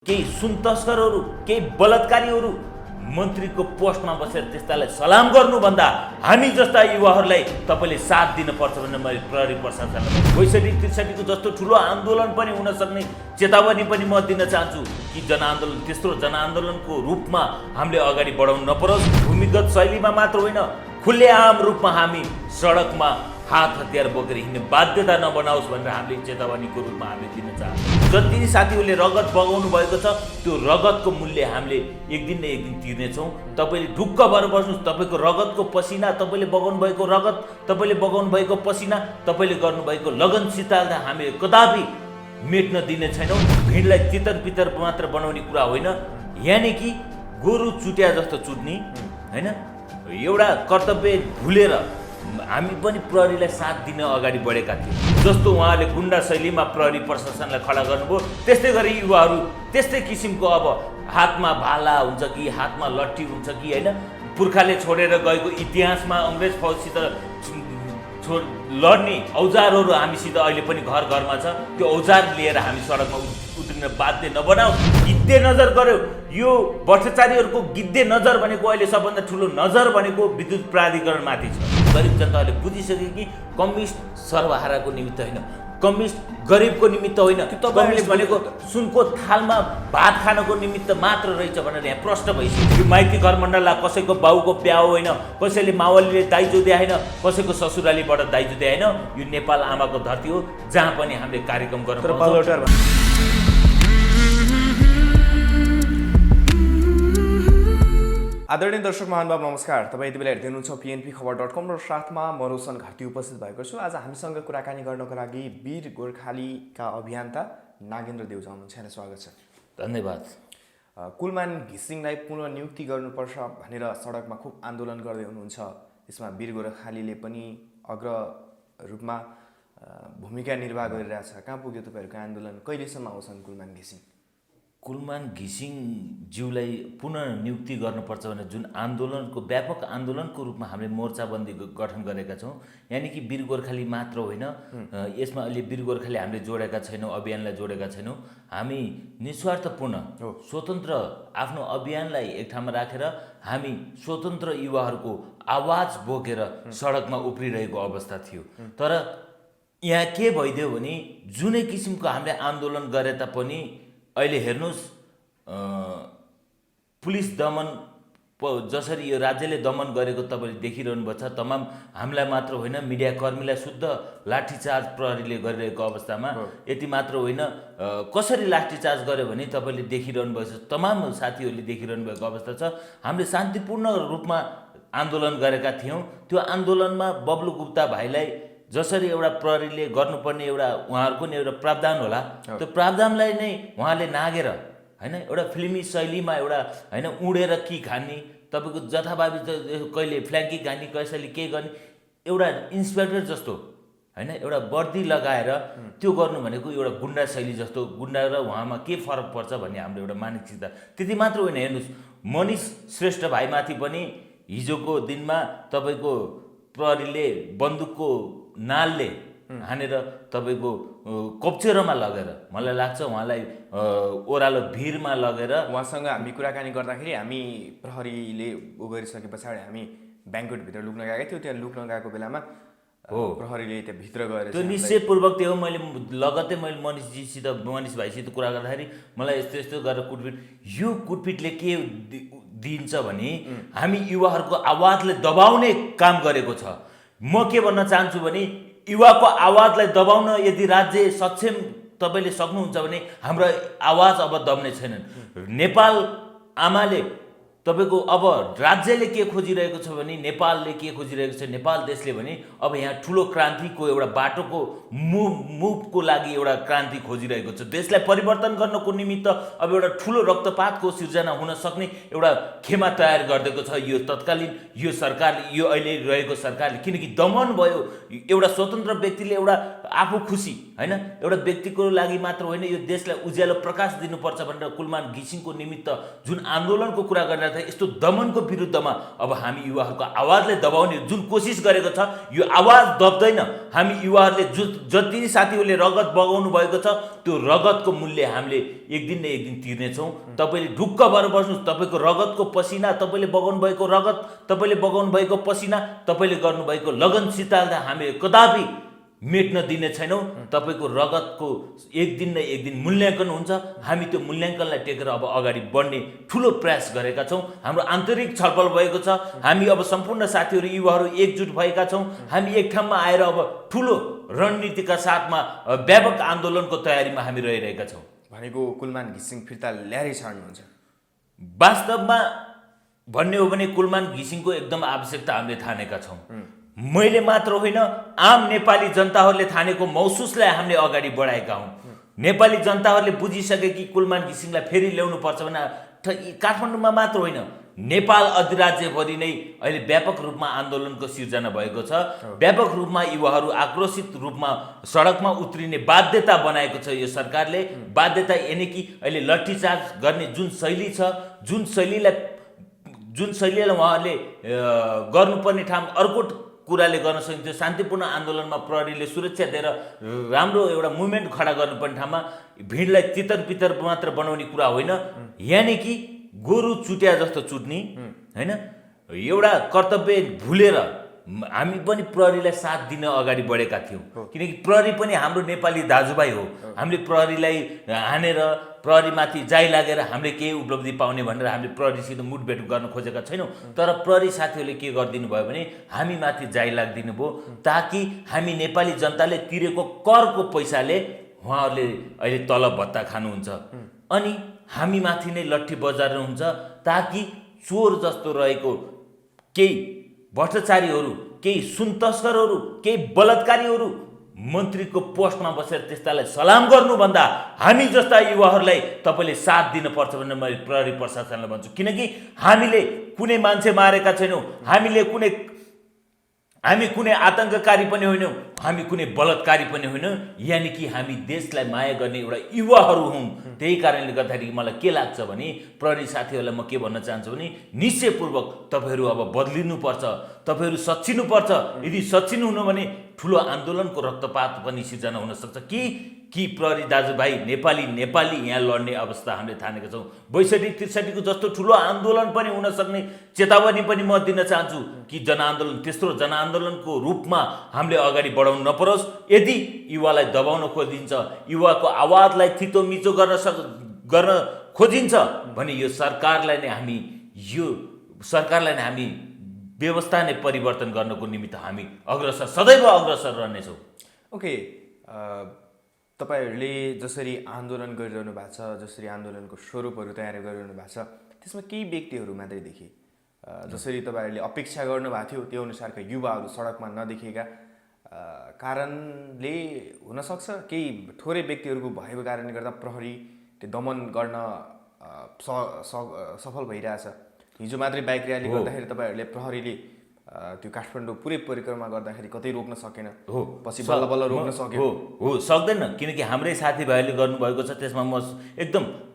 केही सुन तस्करहरू केही बलात्कारीहरू मन्त्रीको पोस्टमा बसेर त्यस्तालाई सलाम गर्नुभन्दा हामी जस्ता युवाहरूलाई तपाईँले साथ दिनुपर्छ भनेर मैले प्रहरी प्रशासनलाई ६५-६३को जस्तो ठुलो आन्दोलन पनि हुन सक्ने चेतावनी पनि म दिन चाहन्छु कि जनआन्दोलन त्यस्तो जनआन्दोलनको रूपमा हामीले अगाडि बढाउनु नपरोस्। भूमिगत शैलीमा मात्र होइन, खुल्लेआम रूपमा हामी सडकमा हात हतियार बोकेर हिँड्ने बाध्यता नबनाओस् भनेर हामीले चेतावनीको रूपमा हामीले दिन चाहन्छौँ। जति साथीहरूले रगत बगाउनु भएको छ त्यो रगतको मूल्य हामीले एक दिन न एक दिन तिर्नेछौँ। तपाईँले ढुक्क भएर बस्नुहोस्। तपाईँको रगतको पसिना, तपाईँले बगाउनु भएको रगत, तपाईँले बगाउनु भएको पसिना, तपाईँले गर्नुभएको लगनशीलता हामीले कदापि मेट्न दिने छैनौँ। भिडलाई तितर पितर मात्र बनाउने कुरा होइन, यानि कि गोरु चुट्या जस्तो चुट्ने होइन। एउटा कर्तव्य भुलेर हामी पनि प्रहरीलाई साथ दिन अगाडि बढेका थियौँ। जस्तो उहाँले गुन्डा शैलीमा प्रहरी प्रशासनलाई खडा गर्नुभयो, त्यस्तै गरी युवाहरू त्यस्तै किसिमको अब हातमा भाला हुन्छ कि हातमा लट्ठी हुन्छ कि होइन, पुर्खाले छोडेर गएको इतिहासमा अङ्ग्रेज फौजसित लड्ने औजारहरू हामीसित अहिले पनि घर घरमा छ। त्यो औजार लिएर हामी सडकमा उत्रिन बाध्य नबनाऊ। गिद्धे नजर गर्यो, यो भ्रष्टाचारीहरूको गिद्धे नजर भनेको अहिले सबभन्दा ठुलो नजर भनेको विद्युत प्राधिकरणमाथि छ। गरिब जनताले बुझिसके कि कम्युनिस्ट सर्वहाराको निमित्त होइन, कम्युनिस्ट गरिबको निमित्त होइन, कम्युनिस्ट भनेको सुनको थालमा भात खानको निमित्त मात्र रहेछ भनेर यहाँ प्रश्न भइसक्यो। यो माइती घर मण्डललाई कसैको बाउको प्याउ होइन, कसैले मावलीले दाइजो दिए होइन, कसैको ससुरालीबाट दाइजो दिए होइन। यो नेपाल आमाको धरती हो जहाँ पनि हामीले कार्यक्रम गर्नु। आदरणीय दर्शक महानुभाव नमस्कार। तपाईँ यति बेला हेर्दै हुनुहुन्छ pnpखबर.com र साथमा म रोशन घाटी उपस्थित भएको छु। आज हामीसँग कुराकानी गर्नको लागि वीर गोर्खालीका अभियन्ता नागेन्द्र देउजा हुनुहुन्छ। यहाँलाई स्वागत छ। धन्यवाद। कुलमान घिसिङलाई पुनः नियुक्ति गर्नुपर्छ भनेर सडकमा खुब आन्दोलन गर्दै हुनुहुन्छ। यसमा वीर गोर्खालीले पनि अग्र रूपमा भूमिका निर्वाह गरिरहेछ। कहाँ पुग्यो तपाईँहरूको आन्दोलन? कहिलेसम्म आउँछन् कुलमान घिसिङ? कुलमान घिसिङ ज्यूलाई पुनः नियुक्ति गर्नुपर्छ भने जुन आन्दोलनको व्यापक आन्दोलनको रूपमा हामीले मोर्चाबन्दी गठन गरेका छौँ, यानि कि वीर गोर्खाली मात्र होइन, यसमा अहिले वीर गोर्खाली हामीले जोडेका छैनौँ, अभियानलाई जोडेका छैनौँ। हामी निस्वार्थपूर्ण स्वतन्त्र आफ्नो अभियानलाई एक ठाउँमा राखेर हामी स्वतन्त्र युवाहरूको आवाज बोकेर सडकमा उफ्रिरहेको अवस्था थियो। तर यहाँ के भइदियो भने जुनै किसिमको हामीले आन्दोलन गरे तापनि अहिले हेर्नुहोस्, पुलिस दमन जसरी यो राज्यले दमन गरेको तपाईँले देखिरहनु भएको छ। तमाम हामीलाई मात्र होइन, मिडियाकर्मीलाई शुद्ध लाठीचार्ज प्रहरीले गरिरहेको अवस्थामा यति मात्र होइन, कसरी लाठीचार्ज गर्यो भने तपाईँले देखिरहनु भएको छ, तमाम साथीहरूले देखिरहनु भएको अवस्था छ। हामीले शान्तिपूर्ण रूपमा आन्दोलन गरेका थियौँ। त्यो आन्दोलनमा बब्लु गुप्ता भाइलाई जसरी एउटा प्रहरीले गर्नुपर्ने एउटा उहाँहरूको नि एउटा प्रावधान होला, त्यो प्रावधानलाई नै उहाँले नागेर होइन, एउटा फिल्मी शैलीमा एउटा होइन उडेर कि खाने, तपाईँको जथाभावी कहिले फ्ल्याङ्की खाने, कसैले के गर्ने, एउटा इन्सपेक्टर जस्तो होइन एउटा वर्दी लगाएर त्यो गर्नु भनेको एउटा गुन्डा शैली जस्तो, गुन्डा र उहाँमा के फरक पर्छ भन्ने हाम्रो एउटा मानसिकता। त्यति मात्र होइन, हेर्नुहोस् मनिष श्रेष्ठ भाइमाथि पनि हिजोको दिनमा तपाईँको प्रहरीले बन्दुकको नालले हानेर तपाईँको कोप्चेरोमा लगेर, मलाई लाग्छ उहाँलाई ओह्रालो भिरमा लगेर उहाँसँग हामी कुराकानी गर्दाखेरि हामी प्रहरीले उ गरिसके पछाडि हामी ब्याङ्कभित्र लुक्न गएका थियौँ। त्यहाँ लुक्न गएको बेलामा हो प्रहरीले त्यहाँ भित्र गएर त्यो निश्चयपूर्वक त्यो मैले लगत्तै मैले मनिष भाइसित कुरा गर्दाखेरि मलाई यस्तो यस्तो गरेर कुटपिट, यो कुटपिटले के दिन्छ भने हामी युवाहरूको आवाजलाई दबाउने काम गरेको छ। म के भन्न चाहन्छु भने युवाको आवाजलाई दबाउन यदि राज्य सक्षम तपाईँले सक्नुहुन्छ भने हाम्रो आवाज अब दब्ने छैनन्। नेपाल आमाले तपाईँको अब राज्यले के खोजिरहेको छ भने, नेपालले के खोजिरहेको छ, नेपाल देशले भने अब यहाँ ठुलो क्रान्तिको एउटा बाटोको मुभको लागि एउटा क्रान्ति खोजिरहेको छ। देशलाई परिवर्तन गर्नको निमित्त अब एउटा ठुलो रक्तपातको सिर्जना हुन सक्ने एउटा खेमा तयार गरिदिएको छ यो तत्कालीन यो सरकारले, यो अहिले रहेको सरकारले। किनकि दमन भयो, एउटा स्वतन्त्र व्यक्तिले एउटा आफू खुसी हैन एउटा व्यक्तिको लागि मात्र होइन यो देशलाई उज्यालो प्रकाश दिनुपर्छ भनेर कुलमान घिसिङको निमित्त जुन आन्दोलनको कुरा गरिरहेको छ यस्तो दमनको विरुद्धमा अब हामी युवाहरूको आवाजले दबाउने जुन कोसिस गरेको छ यो आवाज दब्दैन। हामी युवाहरूले जति साथीहरूले रगत बगाउनु भएको छ त्यो रगतको मूल्य हामीले एक दिन न एक दिन तिर्नेछौँ। तपाईँले ढुक्क भएर बस्नुहोस्, तपाईँको रगतको पसिना, तपाईँले बगाउनु भएको रगत, तपाईँले बगाउनु भएको पसिना, तपाईँले गर्नुभएको लगनशीलता हामीले कदापि मेट्न दिने छैनौँ। तपाईँको रगतको एक दिन न एक दिन मूल्याङ्कन हुन्छ। हामी त्यो मूल्याङ्कनलाई टेकेर अब अगाडि बढ्ने ठुलो प्रयास गरेका छौँ। हाम्रो आन्तरिक छलफल भएको छ। हामी अब सम्पूर्ण साथीहरू युवाहरू एकजुट भएका छौँ। हामी एक ठाउँमा आएर अब ठुलो रणनीतिका साथमा व्यापक आन्दोलनको तयारीमा हामी रहिरहेका छौँ। भनेको कुलमान घिसिङ फिर्ता ल्याएरै छाड्नुहुन्छ? वास्तवमा भन्ने हो भने कुलमान घिसिङको एकदम आवश्यकता हामीले ठानेका छौँ। मैले मात्र होइन, आम नेपाली जनताहरूले ठानेको महसुसलाई हामीले अगाडि बढाएका हौँ। नेपाली जनताहरूले बुझिसके कि कुलमान घिसिङलाई फेरि ल्याउनु पर्छ भने काठमाडौँमा मात्र होइन नेपाल अधिराज्यभरि नै अहिले व्यापक रूपमा आन्दोलनको सिर्जना भएको छ। व्यापक रूपमा युवाहरू आक्रोशित रूपमा सडकमा उत्रिने बाध्यता बनाएको छ यो सरकारले। बाध्यता यानि कि अहिले लट्ठीचार्ज गर्ने जुन शैली छ, जुन शैलीलाई उहाँहरूले गर्नुपर्ने ठाउँ अर्को कुराले गर्न सकिन्छ। शान्तिपूर्ण आन्दोलनमा प्रहरीले सुरक्षा दिएर राम्रो एउटा मुभमेन्ट खडा गर्नुपर्ने ठाउँमा भिडलाई तितर पितर मात्र बनाउने कुरा होइन। यानि कि गोरु चुट्या जस्तो चुट्ने होइन, एउटा कर्तव्य भुलेर हामी पनि प्रहरीलाई साथ दिन अगाडि बढेका थियौँ। किनकि प्रहरी पनि हाम्रो नेपाली दाजुभाइ हो। हामीले प्रहरीलाई हानेर प्रहरीमाथि जाइ लागेर हामीले केही उपलब्धि पाउने भनेर हामीले प्रहरीसित मुठभेट गर्न खोजेका छैनौँ। तर प्रहरी साथीहरूले के गरिदिनु भयो भने हामी माथि जाइ लाग्दिनु भयो ताकि हामी नेपाली जनताले तिरेको करको पैसाले उहाँहरूले अहिले तलब भत्ता खानुहुन्छ अनि हामी माथि नै लट्ठी बजार्नुहुन्छ ताकि चोर जस्तो रहेको केही भ्रष्टाचारीहरू, केही सुन तस्करहरू, केही बलात्कारीहरू मन्त्रीको पोस्टमा बसेर त्यस्तालाई सलाम गर्नुभन्दा हामी जस्ता युवाहरूलाई तपाईँले साथ दिनुपर्छ भनेर मैले प्रहरी प्रशासनलाई भन्छु। किनकि हामीले कुनै मान्छे मारेका छैनौँ, हामी कुनै आतङ्ककारी पनि होइनौँ, हामी कुनै बलात्कारी पनि होइनौँ। यानि कि हामी देशलाई माया गर्ने एउटा युवाहरू हौँ। त्यही कारणले गर्दाखेरि मलाई के लाग्छ भने प्रहरी साथीहरूलाई म के भन्न चाहन्छु भने निश्चयपूर्वक तपाईँहरू अब बदलिनुपर्छ, तपाईँहरू सच्चिनुपर्छ। यदि सच्चिनु हुनु भने ठुलो आन्दोलनको रक्तपात पनि सिर्जना हुनसक्छ कि प्रहरी दाजुभाइ नेपाली यहाँ लड्ने अवस्था हामीले ठानेका छौँ। 62-63 को जस्तो ठुलो आन्दोलन पनि हुन सक्ने चेतावनी पनि म दिन चाहन्छु कि जनआन्दोलन तेस्रो जनआन्दोलनको रूपमा हामीले अगाडि बढाउनु नपरोस्। यदि युवालाई दबाउन खोजिन्छ, युवाको आवाजलाई थितोमिचो गर्न खोजिन्छ भने यो सरकारलाई नै हामी व्यवस्था नै परिवर्तन गर्नको निमित्त हामी सदैव अग्रसर रहनेछौँ। ओके, तपाईँहरूले जसरी आन्दोलन गरिरहनु भएको छ, जसरी आन्दोलनको स्वरूपहरू तयार गरिरहनु भएको छ, त्यसमा केही व्यक्तिहरू मात्रै देखे। जसरी तपाईँहरूले अपेक्षा गर्नुभएको थियो त्यो अनुसारका युवाहरू सडकमा नदेखिएका कारणले हुनसक्छ, केही थोरै व्यक्तिहरूको भएको कारणले गर्दा प्रहरीले दमन गर्न सफल भइरहेछ। हिजो मात्रै बाइक र्याली गर्दाखेरि तपाईँहरूले प्रहरीले त्यो काठमाडौँ पुरै परिक्रमा गर्दाखेरि कतै रोक्न सकेन, पछि बल्ल बल्ल रोक्न सक्यो। हो सक्दैन, किनकि हाम्रै साथीभाइहरूले गर्नुभएको छ। त्यसमा म एकदम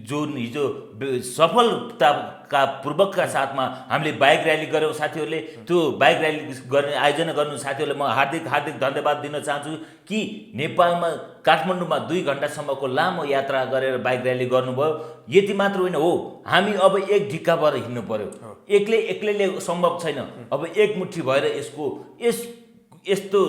जुन हिजो सफलताका पूर्वकका साथमा हामीले बाइक र्याली गऱ्यौँ, साथीहरूले त्यो बाइक र्याली गर्ने आयोजना गर्नु साथीहरूलाई म हार्दिक धन्यवाद दिन चाहन्छु कि नेपालमा काठमाडौँमा 2 घन्टासम्मको लामो यात्रा गरेर बाइक र्याली गर्नुभयो। यति मात्र होइन, हो हामी अब एक ढिक्का भएर हिँड्नु पर्यो। एक्लैले सम्भव छैन। अब एक मुठी भएर यस्तो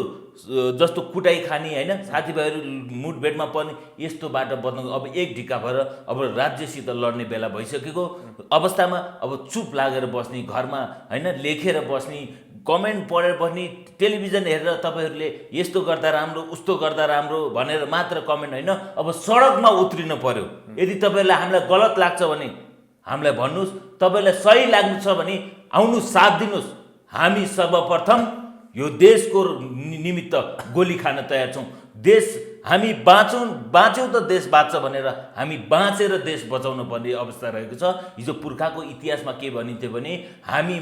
जस्तो कुटाइ खाने होइन, साथीभाइहरू मुठभेडमा पर्ने यस्तो बाटो बद्नु अब एक ढिक्का भएर अब राज्यसित लड्ने बेला भइसकेको अवस्थामा अब चुप लागेर बस्ने, घरमा होइन लेखेर बस्ने, कमेन्ट पढेर बस्ने, टेलिभिजन हेरेर तपाईँहरूले यस्तो गर्दा राम्रो उस्तो गर्दा राम्रो भनेर मात्र कमेन्ट होइन, अब सडकमा उत्रिनु पर्यो। यदि तपाईँहरूलाई हामीलाई गलत लाग्छ भने हामीलाई भन्नुहोस्, तपाईँलाई सही लाग्नु छ भने आउनुहोस्, साथ दिनुहोस्। हामी सर्वप्रथम यो देशको निमित्त गोली खान तयार छौँ। देश हामी बाँच्यौँ त देश बाँच्छ भनेर हामी बाँचेर देश बचाउनु पर्ने अवस्था रहेको छ। हिजो पुर्खाको इतिहासमा के भनिन्थ्यो भने हामी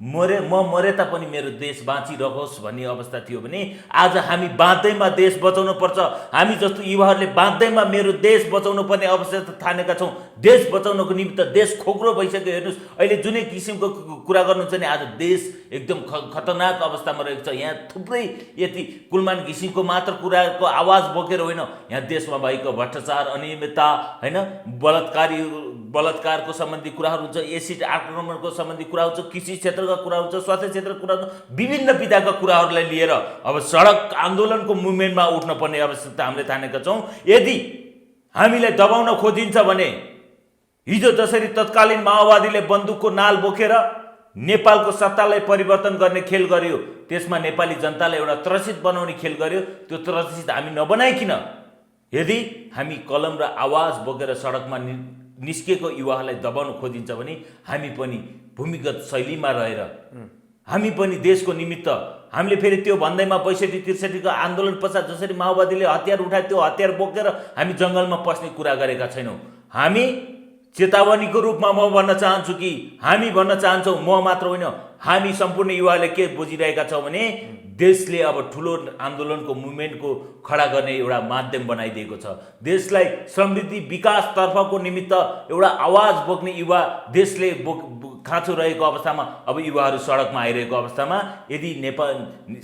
मरे तापनि मेरो देश बाँचिरहोस् भन्ने अवस्था थियो भने आज हामी बाँच्दैमा देश बचाउनु पर्छ। हामी जस्तो युवाहरूले बाँच्दैमा मेरो देश बचाउनु पर्ने अवस्था ठानेका छौँ। देश बचाउनको निमित्त देश खोक्रो भइसक्यो। हेर्नुहोस् अहिले जुनै किसिमको कुरा गर्नुहुन्छ भने आज देश एकदम खतरनाक अवस्थामा रहेको छ। यहाँ थुप्रै यति कुलमान घिसिङको मात्र कुराको आवाज बोकेर होइन, यहाँ देशमा भएको भ्रष्टाचार, अनियमितता, होइन, बलात्कारको सम्बन्धी कुराहरू हुन्छ, एसिड आक्रमणको सम्बन्धी कुरा हुन्छ, कृषि क्षेत्रका कुरा हुन्छ, स्वास्थ्य क्षेत्रका कुरा हुन्छ, विभिन्न विधाका कुराहरूलाई लिएर अब सडक आन्दोलनको मुभमेन्टमा उठ्नुपर्ने आवश्यकता हामीले ठानेका छौँ। यदि हामीलाई दबाउन खोजिन्छ भने हिजो जसरी तत्कालीन माओवादीले बन्दुकको नाल बोकेर नेपालको सत्तालाई परिवर्तन गर्ने खेल गर्यो, त्यसमा नेपाली जनतालाई एउटा त्रसित बनाउने खेल गर्यो, त्यो त्रसित हामी नबनाइकिन यदि हामी कलम र आवाज बोकेर सडकमा निस्केको युवाहरूलाई दबाउन खोजिन्छ भने हामी पनि भूमिगत शैलीमा रहेर हामी पनि देशको निमित्त हामीले फेरि त्यो भन्दैमा ६२-६३को आन्दोलन पश्चात जसरी माओवादीले हतियार उठाए त्यो हतियार बोकेर हामी जङ्गलमा पस्ने कुरा गरेका छैनौँ। हामी चेतावनीको रूपमा म भन्न चाहन्छु कि हामी भन्न चाहन्छौँ, म मात्र होइन, हामी सम्पूर्ण युवाले के बुझिरहेका छौँ भने देशले अब ठुलो आन्दोलनको मुभमेन्टको खडा गर्ने एउटा माध्यम बनाइदिएको छ। देशलाई समृद्धि विकासतर्फको निमित्त एउटा आवाज बोक्ने युवा देशले खाँचो रहेको अवस्थामा अब युवाहरू सडकमा आइरहेको अवस्थामा यदि नेपाल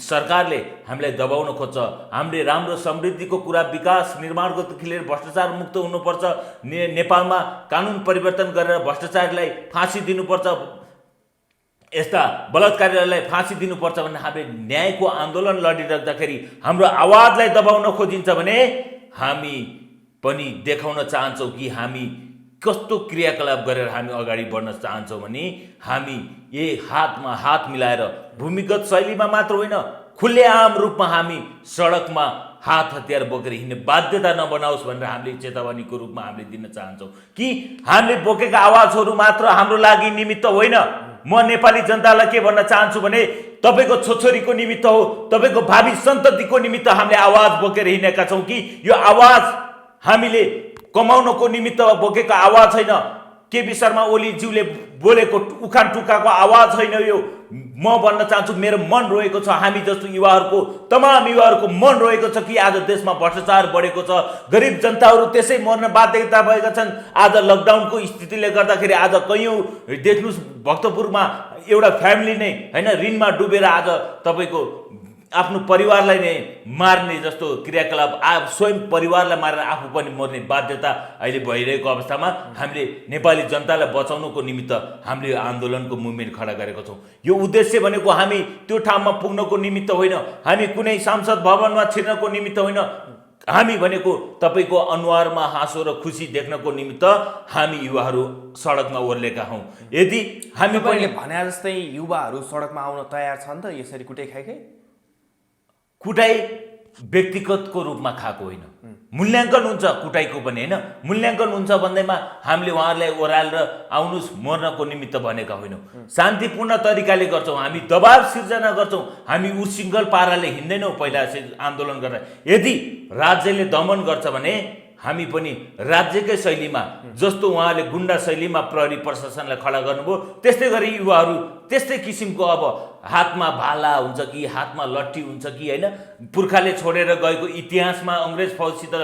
सरकारले हामीलाई दबाउन खोज्छ, हामीले राम्रो समृद्धिको कुरा, विकास निर्माणको लिएर भ्रष्टाचार मुक्त हुनुपर्छ, नेपालमा कानुन परिवर्तन गरेर भ्रष्टाचारीलाई फाँसी दिनुपर्छ, यस्ता बलात्कारीहरूलाई फाँसी दिनुपर्छ भने हामीले न्यायको आन्दोलन लडिराख्दाखेरि हाम्रो आवाजलाई दबाउन खोजिन्छ भने हामी पनि देखाउन चाहन्छौँ कि हामी कस्तो क्रियाकलाप गरेर हामी अगाडि बढ्न चाहन्छौँ भने हामी हातमा हात मिलाएर भूमिगत शैलीमा मात्र होइन, खुलेआम रूपमा हामी सडकमा हात हतियार बोकेर हिँड्ने बाध्यता नबनाओस् भनेर हामीले चेतावनीको रूपमा हामीले दिन चाहन्छौँ कि हामीले बोकेका आवाजहरू मात्र हाम्रो लागि निमित्त होइन। म नेपाली जनतालाई के भन्न चाहन्छु भने तपाईँको छोरीको निमित्त हो, तपाईँको भावी सन्ततिको निमित्त हामीले आवाज बोकेर हिँडेका छौँ कि यो आवाज हामीले कमाउनको निमित्त बोकेको आवाज छैन, केपी शर्मा ओलीज्यूले बोलेको उखान टुक्काको आवाज छैन यो। म भन्न चाहन्छु, मेरो मन रोएको छ, हामी जस्तो युवाहरूको, तमाम युवाहरूको मन रोएको छ कि आज देशमा भ्रष्टाचार बढेको छ, गरिब जनताहरू त्यसै मर्न बाध्यता भएका छन्। आज लकडाउनको स्थितिले गर्दाखेरि आज कैयौँ देख्नुहोस् भक्तपुरमा एउटा फ्यामिली नै होइन ऋणमा डुबेर आज तपाईँको आफ्नो परिवारलाई नै मार्ने जस्तो क्रियाकलाप, स्वयं परिवारलाई मारेर आफू पनि मर्ने बाध्यता अहिले भइरहेको अवस्थामा हामीले नेपाली जनतालाई बचाउनको निमित्त हामीले आन्दोलनको मुभमेन्ट खडा गरेका छौँ। यो उद्देश्य भनेको हामी त्यो ठाउँमा पुग्नको निमित्त होइन, हामी कुनै संसद भवनमा छिर्नको निमित्त होइन, हामी भनेको तपाईँको अनुहारमा हाँसो र खुसी देख्नको निमित्त हामी युवाहरू सडकमा ओर्लेका हौँ। यदि हामी पनि भने जस्तै युवाहरू सडकमा आउन तयार छन् त यसरी कुटाइ खाइकै? कुटाइ व्यक्तिगतको रूपमा खाएको होइन, मूल्याङ्कन हुन्छ कुटाइको पनि होइन, मूल्याङ्कन हुन्छ भन्दैमा हामीले उहाँहरूलाई ओह्रालेर आउनुहोस् मर्नको निमित्त भनेका होइनौँ। शान्तिपूर्ण तरिकाले गर्छौँ, हामी दबाब सिर्जना गर्छौँ, हामी उसिङ्गल पाराले हिँड्दैनौँ। पहिला आन्दोलन गर्दा यदि राज्यले दमन गर्छ भने हामी पनि राज्यकै शैलीमा जस्तो उहाँले गुन्डा शैलीमा प्रहरी प्रशासनलाई खडा गर्नुभयो त्यस्तै गरी युवाहरू त्यस्तै किसिमको अब हातमा भाला हुन्छ कि हातमा लट्ठी हुन्छ कि होइन, पुर्खाले छोडेर गएको इतिहासमा अङ्ग्रेज फौजसित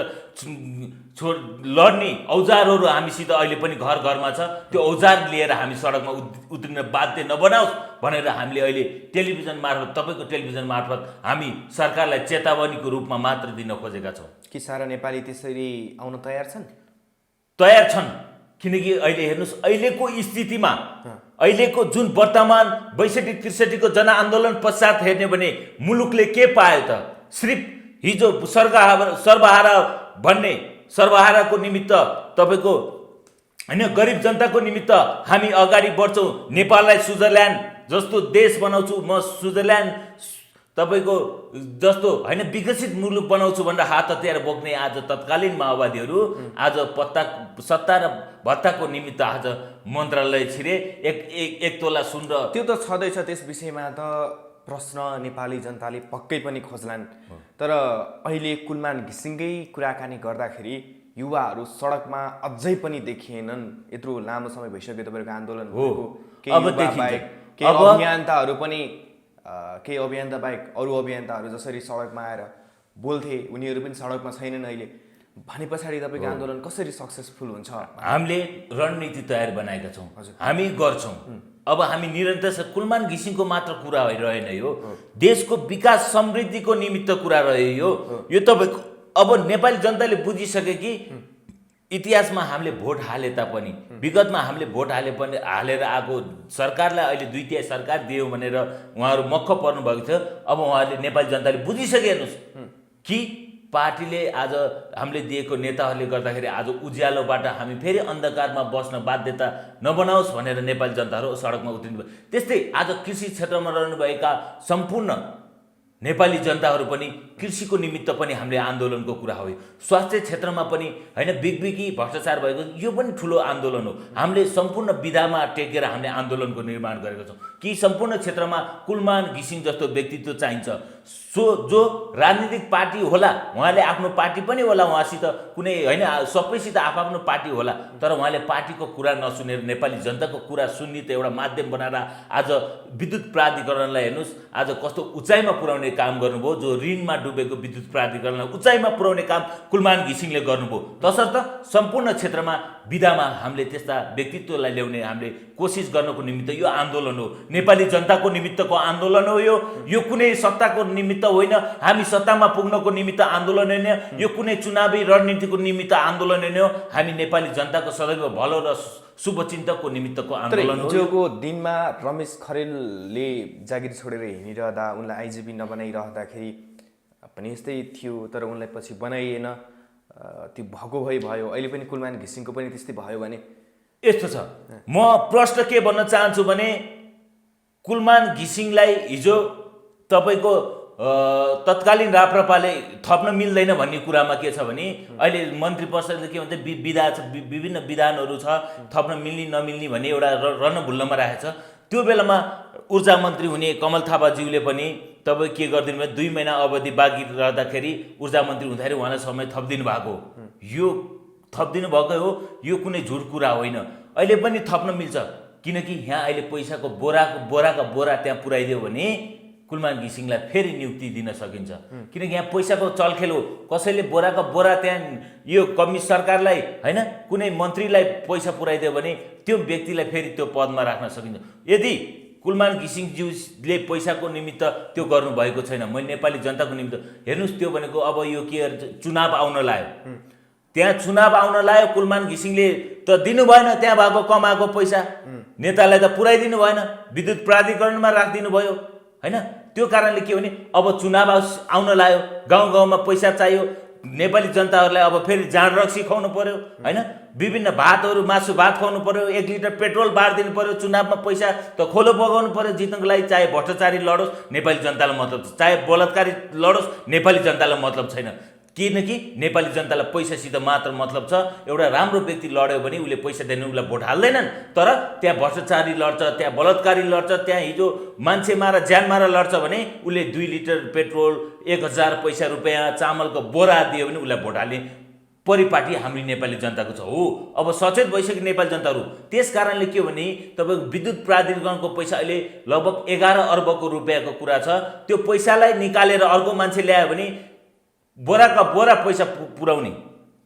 लड्ने औजारहरू हामीसित अहिले पनि घर घरमा छ। त्यो औजार लिएर हामी सडकमा उत्रिन बाध्य नबनाओस् भनेर हामीले अहिले टेलिभिजन मार्फत, तपाईँको टेलिभिजन मार्फत हामी सरकारलाई चेतावनीको रूपमा मात्र दिन खोजेका छौँ। कि सारा नेपाली त्यसरी आउन तयार छन्? तयार छन्, किनकि अहिले हेर्नुहोस् अहिलेको स्थितिमा, अहिलेको जुन वर्तमान ६२-६३को जनआन्दोलन पश्चात हेर्ने भने मुलुकले के पायो त? सिर्फ हिजो सर्वहारा भन्ने सर्वहाराको निमित्त तपाईँको होइन गरिब जनताको निमित्त हामी अगाडि बढ्छौँ। नेपाललाई स्विजरल्यान्ड जस्तो देश बनाउँछु म, स्विजरल्यान्ड तपाईँको जस्तो होइन विकसित मुलुक बनाउँछु भनेर हात हतियार बोक्ने आज तत्कालीन माओवादीहरू आज सत्ता र भत्ताको निमित्त आज मन्त्रालय छिरे एक तोला सुन र त्यो त छँदैछ। त्यस विषयमा त प्रश्न नेपाली जनताले पक्कै पनि खोज्लान्। तर अहिले कुलमान घिसिङकै कुराकानी गर्दाखेरि युवाहरू सडकमा अझै पनि देखिएनन्। यत्रो लामो समय भइसक्यो तपाईँको आन्दोलन भएको। केही अभियन्ताहरू पनि केही अभियन्ता बाहेक अरू अभियन्ताहरू जसरी सडकमा आएर बोल्थे उनीहरू पनि सडकमा छैनन् अहिले भने पछाडि तपाईँको आन्दोलन कसरी सक्सेसफुल हुन्छ? हामीले रणनीति तयार बनाएका छौँ, हामी गर्छौँ। अब हामी निरन्तर कुलमान घिसिङको मात्र कुरा रहेन, यो देशको विकास समृद्धिको निमित्त कुरा रह्यो। यो तपाईँको अब नेपाली जनताले बुझिसके कि इतिहासमा हामीले भोट हाले तापनि विगतमा हामीले भोट हालेर आएको सरकारलाई अहिले 2/3 सरकार दियो भनेर उहाँहरू मक्ख पर्नु भएको थियो। अब उहाँहरूले नेपाली जनताले बुझिसके हेर्नुहोस् कि पार्टीले आज हामीले दिएको नेताहरूले गर्दाखेरि आज उज्यालोबाट हामी फेरि अन्धकारमा बस्न बाध्यता नबनाओस् भनेर नेपाली जनताहरू सडकमा उत्रिनु भयो। त्यस्तै आज कृषि क्षेत्रमा रहनुभएका सम्पूर्ण नेपाली जनताहरू पनि कृषिको निमित्त पनि हामीले आन्दोलनको कुरा हो। स्वास्थ्य क्षेत्रमा पनि होइन बिगबिगी भ्रष्टाचार भएको यो पनि ठुलो आन्दोलन हो। हामीले सम्पूर्ण विधामा टेकेर हामीले आन्दोलनको निर्माण गरेका छौँ कि सम्पूर्ण क्षेत्रमा कुलमान घिसिङ जस्तो व्यक्तित्व चाहिन्छ। जो राजनीतिक पार्टी होला उहाँले आफ्नो पार्टी पनि होला, उहाँसित कुनै होइन सबैसित आफ्नो पार्टी होला, तर उहाँले पार्टीको कुरा नसुनेर नेपाली जनताको कुरा सुन्ने त एउटा माध्यम बनाएर आज विद्युत प्राधिकरणलाई हेर्नुहोस् आज कस्तो उचाइमा पुर्याउने काम गर्नुभयो। जो ऋणमा डुबेको विद्युत प्राधिकरणलाई उचाइमा पुर्याउने काम कुलमान घिसिङले गर्नुभयो। तसर्थ सम्पूर्ण क्षेत्रमा विधामा हामीले त्यस्ता व्यक्तित्वलाई ल्याउने हामीले कोसिस गर्नको निमित्त यो आन्दोलन हो। नेपाली जनताको निमित्तको आन्दोलन हो। यो कुनै सत्ताको निमित्त होइन, हामी सत्तामा पुग्नको निमित्त आन्दोलन होइन, यो कुनै चुनावी रणनीतिको निमित्त आन्दोलन होइन, हामी नेपाली जनताको सदैव भलो र शुभचिन्तकको निमित्तको आन्दोलन हो। हिजोको दिनमा रमेश खरेलले जागिर छोडेर हिँडिरहँदा उनलाई आइजिपी नबनाइरहँदाखेरि पनि यस्तै थियो, तर उनलाई पछि बनाइएन। त्यो भएको भयो। अहिले पनि कुलमान घिसिङको पनि त्यस्तै भयो भने यस्तो छ। म प्रश्न के भन्न चाहन्छु भने कुलमान घिसिङलाई हिजो तपाईँको तत्कालीन राप्रपाले थप्न मिल्दैन भन्ने कुरामा के छ भने अहिले मन्त्री परिषदले के भन्छ विभिन्न विधानहरू छ थप्न मिल्ने नमिल्ने भन्ने एउटा रणभुल्लमा राखेको छ। त्यो बेलामा ऊर्जा मन्त्री हुने कमल थापाज्यूले पनि तपाईँ के गरिदिनु भयो 2 महिना अवधि बाँकी रहँदाखेरि ऊर्जा मन्त्री हुँदाखेरि उहाँलाई समय थपिदिनु भएको। यो थपिदिनु भएको हो, यो कुनै झुट कुरा होइन। अहिले पनि थप्न मिल्छ किनकि यहाँ अहिले पैसाको बोराका बोरा त्यहाँ पुर्याइदियो भने कुलमान घिसिङलाई फेरि नियुक्ति दिन सकिन्छ। किनकि यहाँ पैसाको चलखेल हो। कसैले बोराका बोरा त्यहाँ यो कम्युनिस्ट सरकारलाई होइन कुनै मन्त्रीलाई पैसा पुर्याइदियो भने त्यो व्यक्तिलाई फेरि त्यो पदमा राख्न सकिन्छ। यदि कुलमान घिसिङज्यूले पैसाको निमित्त त्यो गर्नुभएको छैन, मैले नेपाली जनताको निमित्त हेर्नुहोस् त्यो भनेको अब यो के चुनाव आउन लाग्यो, त्यहाँ चुनाव आउन लाग्यो कुलमान घिसिङले त दिनु भएन, त्यहाँ भएको कमाएको पैसा नेतालाई त पुर्याइदिनु भएन, विद्युत प्राधिकरणमा राखिदिनु भयो होइन। त्यो कारणले के भने अब चुनाव आउन लाग्यो, गाउँ गाउँमा पैसा चाहियो, नेपाली जनताहरूलाई अब फेरि जाँड रक्सी खुवाउनु पर्यो होइन, विभिन्न भातहरू मासु भात खुवाउनु पर्यो, 1 लिटर पेट्रोल बारिदिनु पर्यो, चुनावमा पैसा त खोलो बगाउनु पर्यो जित्नको लागि। चाहे भ्रष्टाचारी लडोस् नेपाली जनतालाई मतलब छ, चाहे बलात्कारी लडोस् नेपाली जनतालाई मतलब छैन। किनकि नेपाली जनतालाई पैसासित मात्र मतलब छ। एउटा राम्रो व्यक्ति लड्यो भने उसले पैसा दिने उसलाई भोट हाल्दैनन्, तर त्यहाँ भ्रष्टाचारी लड्छ, त्यहाँ बलात्कारी लड्छ, त्यहाँ हिजो मान्छे मारा ज्यान मारा लड्छ भने उसले 2 लिटर पेट्रोल 1000 पैसा रुपियाँ चामलको बोरा दियो भने उसलाई भोट हाल्ने परिपाटी हाम्रो नेपाली जनताको छ हो। अब सचेत भइसक्यो नेपाली जनताहरू। त्यस कारणले के भने तपाईँको विद्युत प्राधिकरणको पैसा अहिले लगभग 11 अर्बको रुपियाँको कुरा छ। त्यो पैसालाई निकालेर अर्को मान्छे ल्यायो भने बोराका बोरा पैसा पुर्याउने,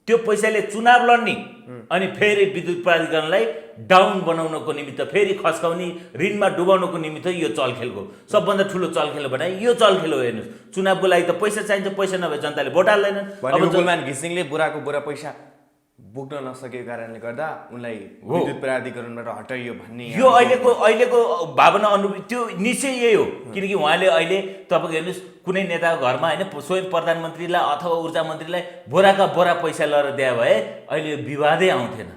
त्यो पैसाले चुनाव लड्ने अनि फेरि विद्युत प्राधिकरणलाई डाउन बनाउनको निमित्त फेरि खस्काउने, ऋणमा डुबाउनको निमित्त यो चलखेलको सबभन्दा ठुलो चलखेल बनाए यो चलखेल हो। हेर्नुहोस् चुनावको लागि त पैसा चाहिन्छ, पैसा नभए जनताले भोट हाल्दैनन्। अब कुलमान घिसिङले बोराको बोरा पैसा बोक्न नसकेको कारणले गर्दा उनलाई विद्युत प्राधिकरणबाट हटाइयो भन्ने यो अहिलेको भावना अनुभूति त्यो निश्चय यही हो। किनकि उहाँले अहिले तपाईँको हेर्नुहोस् कुनै नेताको घरमा होइन स्वयं प्रधानमन्त्रीलाई अथवा ऊर्जा मन्त्रीलाई बोराका बोरा पैसा लिएर दिए भए अहिले विवादै आउँथेन।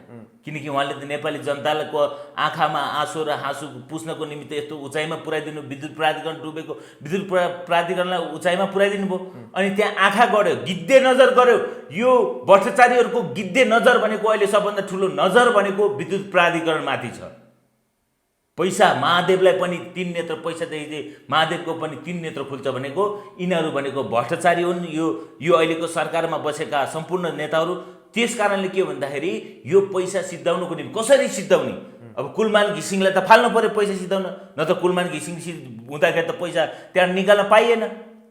किनकि उहाँले त नेपाली जनताको आँखामा आँसु र हाँसु पुस्नको निमित्त यस्तो उचाइमा पुर्याइदिनु, विद्युत प्राधिकरण डुबेको विद्युत प्राधिकरणलाई उचाइमा पुर्याइदिनु भयो। अनि त्यहाँ आँखा गढ्यो, गिद्धे नजर गर्यो। यो भ्रष्टाचारीहरूको गिद्धे नजर भनेको अहिले सबभन्दा ठुलो नजर भनेको विद्युत प्राधिकरणमाथि छ। पैसा महादेवलाई पनि 3 नेत्र पैसा दिए महादेवको पनि 3 नेत्र खुल्छ भनेको यिनीहरू भनेको भ्रष्टाचारी हुन्। यो अहिलेको सरकारमा बसेका सम्पूर्ण नेताहरू। त्यस कारणले के भन्दाखेरि यो पैसा सिद्धाउनुको निम्ति कसरी सिद्धाउने? अब कुलमान घिसिङलाई त फाल्नु पर्यो पैसा सिद्धाउन, न त कुलमान घिसिङ हुँदाखेरि त पैसा त्यहाँ निकाल्न पाइएन।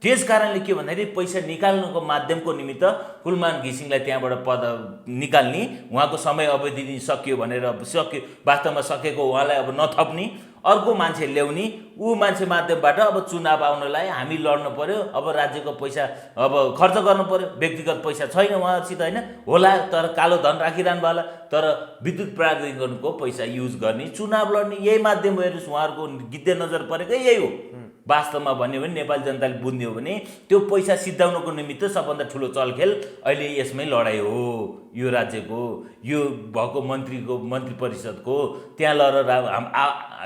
त्यस कारणले के भन्दाखेरि पैसा निकाल्नुको माध्यमको निमित्त कुलमान घिसिङलाई त्यहाँबाट पद निकाल्ने, उहाँको समय अवधि सकियो भनेर सक्यो, वास्तवमा सकेको उहाँलाई अब नथप्ने, अर्को मान्छे ल्याउने, ऊ मान्छे माध्यमबाट अब चुनाव आउनलाई हामी लड्नु पर्यो। अब राज्यको पैसा अब खर्च गर्नु पर्यो, व्यक्तिगत पैसा छैन उहाँहरूसित होइन होला, तर कालो धन राखिरहनु भयो होला, तर विद्युत प्राधिकरणको पैसा युज गर्ने, चुनाव लड्ने यही माध्यम हो। हेर्नुहोस् उहाँहरूको गिद्धे नजर परेको यही हो। वास्तवमा भन्यो भने नेपाली जनताले बुझ्ने हो भने त्यो पैसा सिद्धाउनुको निमित्त सबभन्दा ठुलो चलखेल अहिले यसमै लडाइँ हो। यो राज्यको यो भएको मन्त्री परिषदको त्यहाँ लएर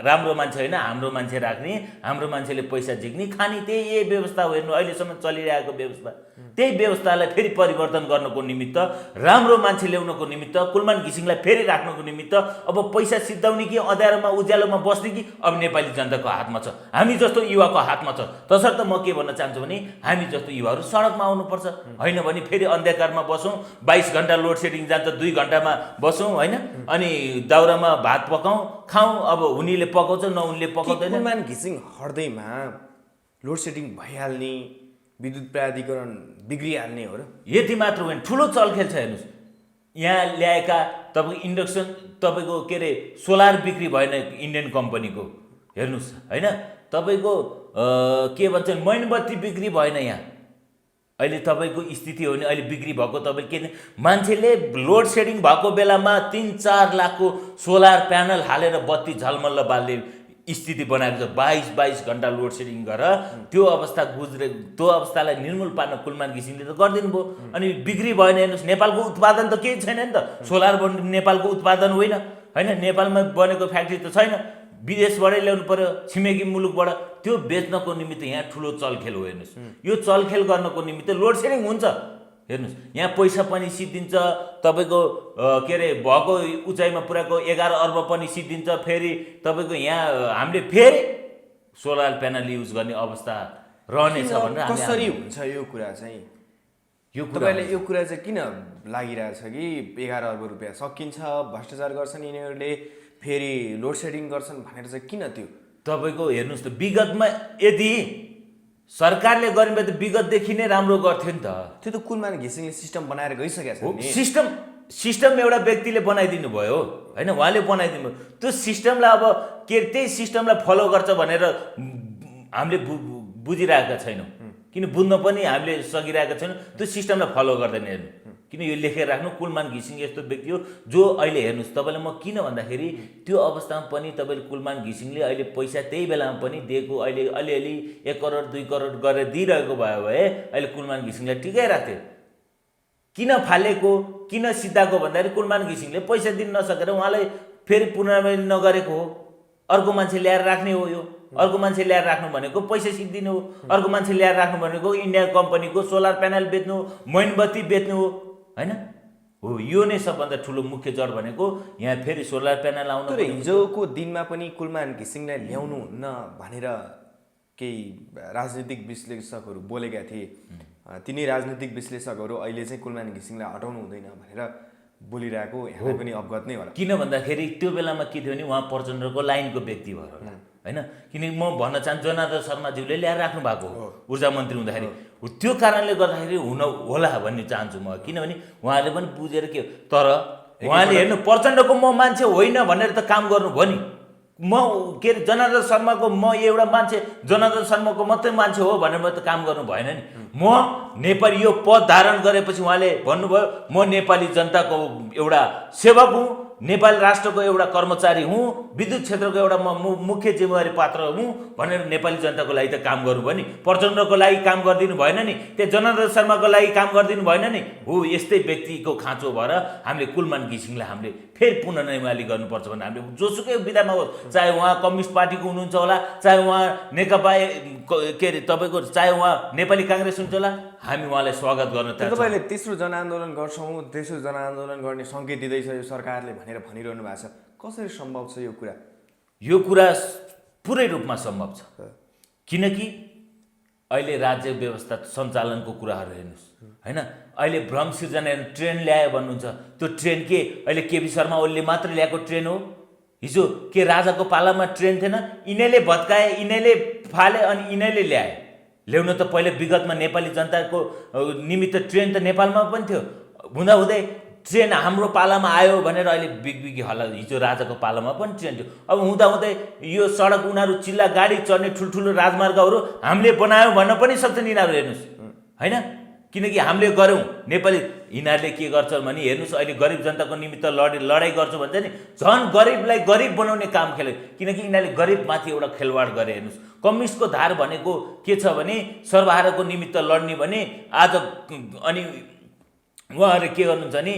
राम्रो मान्छे होइन हाम्रो मान्छे राख्ने, हाम्रो मान्छेले पैसा झिक्ने खाने, त्यही व्यवस्था हो। हेर्नु अहिलेसम्म चलिरहेको व्यवस्था, त्यही व्यवस्थालाई फेरि परिवर्तन गर्नको निमित्त, राम्रो मान्छे ल्याउनको निमित्त, कुलमान घिसिङलाई फेरि राख्नको निमित्त अब पैसा सिद्धाउने कि अँध्यारोमा उज्यालोमा बस्ने कि अब नेपाली जनताको हातमा छ, हामी जस्तो युवाको हातमा छ। तसर्थ म के भन्न चाहन्छु भने हामी जस्तो युवाहरू सडकमा आउनुपर्छ, होइन भने फेरि अन्धकारमा बसौँ, 22 घन्टा लोड सेडिङ जान्छ, 2 घन्टामा बसौँ होइन, अनि दाउरामा भात पकाउँ खाउँ। अब हुनेले पकाउँछ नहुनेले पकाउँदैन। कुलमान घिसिङ हट्दैमा लोड सेडिङ भइहाल्ने, विद्युत प्राधिकरण बिग्रिहाल्ने हो र? यति मात्र होइन, ठुलो चलखेल छ। हेर्नुहोस् यहाँ ल्याएका तपाईँको इन्डक्सन तपाईँको के अरे सोलर बिक्री भएन इन्डियन कम्पनीको। हेर्नुहोस् होइन तपाईँको के भन्छ मैनबत्ती बिक्री भएन यहाँ। अहिले तपाईँको स्थिति हो भने अहिले बिक्री भएको तपाईँले के मान्छेले लोड सेडिङ भएको बेलामा 3-4 लाखको सोलर प्यानल हालेर बत्ती झलमल्ल बाल्ने स्थिति बनाएको छ। 22 घन्टा लोड सेडिङ गरेर त्यो अवस्थालाई निर्मूल पार्न कुलमान घिसिङले त गरिदिनु भयो। अनि बिक्री भएन। हेर्नुहोस् नेपालको उत्पादन त केही छैन नि त, सोलर नेपालको उत्पादन होइन, नेपालमा बनेको फ्याक्ट्री त छैन, विदेशबाटै ल्याउनु पर्यो छिमेकी मुलुकबाट। त्यो बेच्नको निमित्त यहाँ ठुलो चलखेल हो। हेर्नुहोस् यो चलखेल गर्नको निमित्त लोड सेडिङ हुन्छ। हेर्नुहोस् यहाँ पैसा पनि सिद्धिन्छ, तपाईँको के अरे भएको उचाइमा पुऱ्याएको 11 अर्ब पनि सिद्धिन्छ। फेरि तपाईँको यहाँ हामीले फेरि सोलर प्यानल युज गर्ने अवस्था रहनेछ भनेर कसरी हुन्छ यो कुरा चाहिँ? तपाईँलाई यो कुरा चाहिँ किन लागिरहेछ कि 11 अर्ब रुपियाँ सकिन्छ, भ्रष्टाचार गर्छन् यिनीहरूले, फेरि लोड सेडिङ गर्छन् भनेर चाहिँ किन? त्यो तपाईँको हेर्नुहोस् त विगतमा यदि सरकारले गर्ने भए त विगतदेखि नै राम्रो गर्थ्यो नि त। त्यो त कुलमान घिसिङले सिस्टम बनाएर गइसकेको छ नि। सिस्टम एउटा व्यक्तिले बनाइदिनु भयो होइन, उहाँले बनाइदिनु भयो। त्यो सिस्टमलाई अब के त्यही सिस्टमलाई फलो गर्छ भनेर हामीले बुझिरहेका छैनौँ, किन बुझ्न पनि हामीले सकिरहेका छैनौँ। त्यो सिस्टमलाई फलो गर्दैन। हेर्नु किन यो लेखेर राख्नु, कुलमान घिसिङ यस्तो व्यक्ति हो जो अहिले हेर्नुहोस् तपाईँलाई म किन भन्दाखेरि त्यो अवस्थामा पनि तपाईँले कुलमान घिसिङले अहिले पैसा त्यही बेलामा पनि दिएको, अहिले अलिअलि 1 करोड 2 करोड गरेर दिइरहेको भयो भए अहिले कुलमान घिसिङलाई टिकै राख्थ्यो। किन फालेको किन सिद्धाएको भन्दाखेरि कुलमान घिसिङले पैसा दिन नसकेर उहाँलाई फेरि पुनरावृत्ति नगरेको हो। अर्को मान्छे ल्याएर राख्ने हो। यो अर्को मान्छे ल्याएर राख्नु भनेको पैसा सिद्धिनु हो। अर्को मान्छे ल्याएर राख्नु भनेको इन्डिया कम्पनीको सोलर प्यानल बेच्नु हो, मैनबत्ती बेच्नु हो होइन हो। यो नै सबभन्दा ठुलो मुख्य जड भनेको यहाँ फेरि सोलर प्यानल आउनु। तर हिजोको दिनमा पनि कुलमान घिसिङलाई ल्याउनु हुन्न भनेर केही राजनीतिक विश्लेषकहरू बोलेका थिए। तिनै राजनीतिक विश्लेषकहरू अहिले चाहिँ कुलमान घिसिङलाई हटाउनु हुँदैन भनेर बोलिरहेको यहाँ पनि अवगत नै होला। किन भन्दाखेरि त्यो बेलामा के थियो भने उहाँ प्रचण्डको लाइनको व्यक्ति भएर होला होइन। किनकि म भन्न चाहन्छु जनार्दन शर्माज्यूले ल्याएर राख्नु भएको हो ऊर्जा मन्त्री हुँदाखेरि, त्यो कारणले गर्दाखेरि हुन होला भन्ने चाहन्छु म। किनभने उहाँले पनि बुझेर के, तर उहाँले हेर्नु प्रचण्डको म मान्छे होइन भनेर त काम गर्नुभयो नि। म के अरे जनार्दन शर्माको म एउटा मान्छे, जनार्दन शर्माको मात्रै मान्छे हो भनेर म त काम गर्नु भएन नि। म नेपाली यो पद धारण गरेपछि उहाँले भन्नुभयो म नेपाली जनताको एउटा सेवक हुँ, नेपाली राष्ट्रको एउटा कर्मचारी हुँ, विद्युत क्षेत्रको एउटा म मुख्य जिम्मेवारी पात्र हुँ भनेर नेपाली जनताको लागि त काम गर्नुभयो नि। प्रचण्डको लागि काम गरिदिनु भएन नि, त्यो जनार्दन शर्माको लागि काम गरिदिनु भएन नि। हो यस्तै व्यक्तिको खाँचो भएर हामीले कुलमान घिसिङलाई हामीले फेरि पुनर्निर्माली गर्नुपर्छ भने हामीले जोसुकै विधामा होस्, चाहे उहाँ कम्युनिस्ट पार्टीको हुनुहुन्छ होला, चाहे उहाँ नेकपा के अरे तपाईँको, चाहे उहाँ नेपाली काङ्ग्रेस हुन्छ होला, हामी उहाँलाई स्वागत गर्न चाहन्छौँ। तपाईँले तेस्रो जनआन्दोलन गर्छौँ, तेस्रो जनआन्दोलन गर्ने सङ्केत दिँदैछ यो सरकारले भनेर भनिरहनु भएको छ। कसरी सम्भव छ यो कुरा? यो कुरा पुरै रूपमा सम्भव छ। किनकि अहिले राज्य व्यवस्था सञ्चालनको कुराहरू हेर्नुहोस् हैन, अहिले भ्रम सिर्जना ट्रेन ल्यायो भन्नुहुन्छ, त्यो ट्रेन के अहिले केपी शर्मा ओलीले मात्र ल्याएको ट्रेन हो? हिजो के राजाको पालामा ट्रेन थिएन? यिनीहरूले भत्काए, यिनीहरूले फाले अनि यिनीहरूले ल्याए। ल्याउन त पहिले विगतमा नेपाली जनताको निमित्त ट्रेन त नेपालमा पनि थियो, हुँदाहुँदै ट्रेन हाम्रो पालामा आयो भनेर अहिले बिगबिगी हल्ला। हिजो राजाको पालामा पनि ट्रेन थियो, अब हुँदाहुँदै यो सडक उनीहरू चिल्ला गाडी चढ्ने ठुल्ठुलो राजमार्गहरू हामीले बनायौँ भन्न पनि सक्छन् यिनीहरू। हेर्नुहोस् होइन, किनकि हामीले गऱ्यौँ। नेपाली यिनीहरूले के गर्छ भने हेर्नुहोस्, अहिले गरिब जनताको निमित्त लडाइँ गर्छु भन्छ नि, झन् गरिबलाई गरिब बनाउने काम खेल्यो। किनकि यिनीहरूले गरिबमाथि एउटा खेलवाड गरे। हेर्नुहोस्, कम्युनिस्टको धार भनेको के छ भने सर्वहाराको निमित्त लड्ने भने आज अनि उहाँहरूले के गर्नुहुन्छ नि,